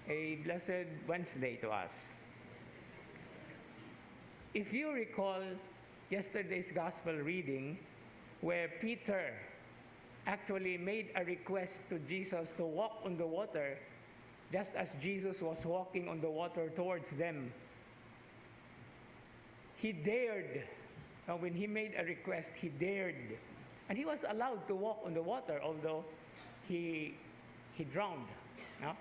A blessed Wednesday to us. If you recall yesterday's gospel reading, where Peter actually made a request to Jesus to walk on the water, just as Jesus was walking on the water towards them, he dared. Now, when he made a request, he dared. And he was allowed to walk on the water, although he drowned. No?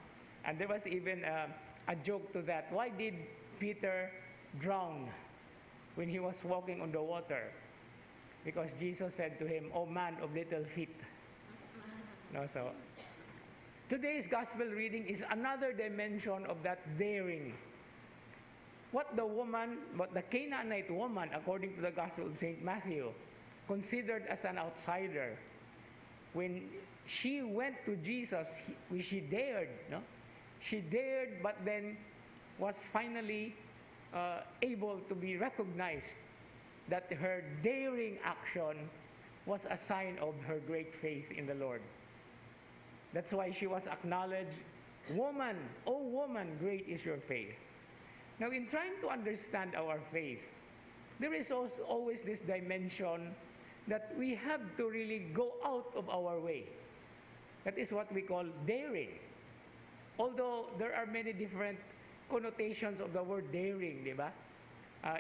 And there was even a joke to that. Why did Peter drown when he was walking on the water? Because Jesus said to him, "O man of little feet." No, so today's gospel reading is another dimension of that daring. What the Canaanite woman, according to the Gospel of St. Matthew, considered as an outsider, when she went to Jesus, she dared, no? She dared, but then was finally able to be recognized that her daring action was a sign of her great faith in the Lord. That's why she was acknowledged, "Woman, oh woman, great is your faith." Now, in trying to understand our faith, there is also always this dimension that we have to really go out of our way. That is what we call daring. Although there are many different connotations of the word daring, di ba?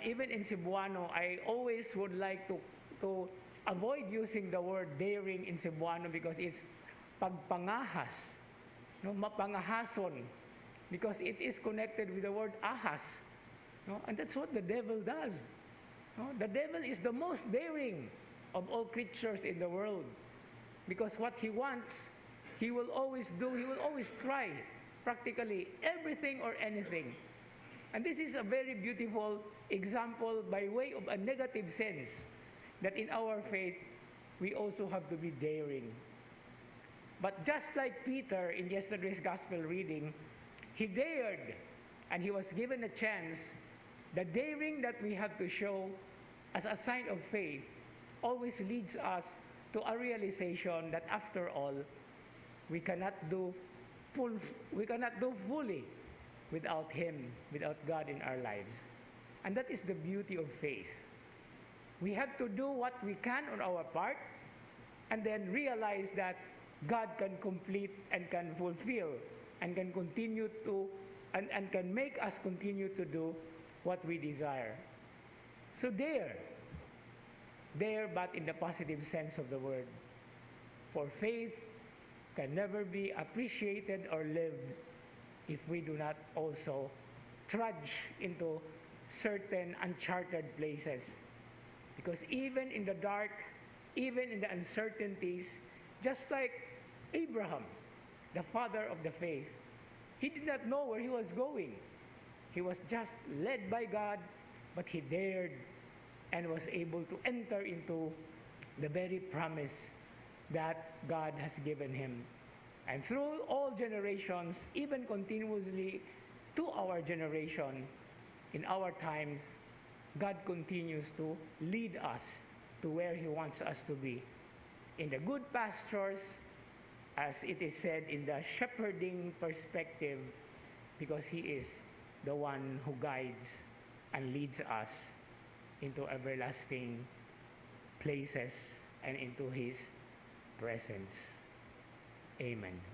Even in Cebuano, I always would like to avoid using the word daring in Cebuano because it's pagpangahas, no, mapangahason, because it is connected with the word ahas, no? And that's what the devil does. No? The devil is the most daring of all creatures in the world, because what he wants, he will always do, he will always try practically everything or anything. And this is a very beautiful example by way of a negative sense that in our faith, we also have to be daring. But just like Peter in yesterday's gospel reading, he dared and he was given a chance. The daring that we have to show as a sign of faith always leads us to a realization that after all, we cannot do fully without Him, without God in our lives. And that is the beauty of faith. We have to do what we can on our part and then realize that God can complete and can fulfill and can continue to and can make us continue to do what we desire. So dare, but in the positive sense of the word. For faith can never be appreciated or lived if we do not also trudge into certain uncharted places. Because even in the dark, even in the uncertainties, just like Abraham, the father of the faith, he did not know where he was going. He was just led by God, but he dared and was able to enter into the very promise that God has given him. And through all generations, even continuously to our generation, in our times, God continues to lead us to where He wants us to be. In the good pastures, as it is said in the shepherding perspective, because He is the one who guides and leads us into everlasting places and into His presence. Amen.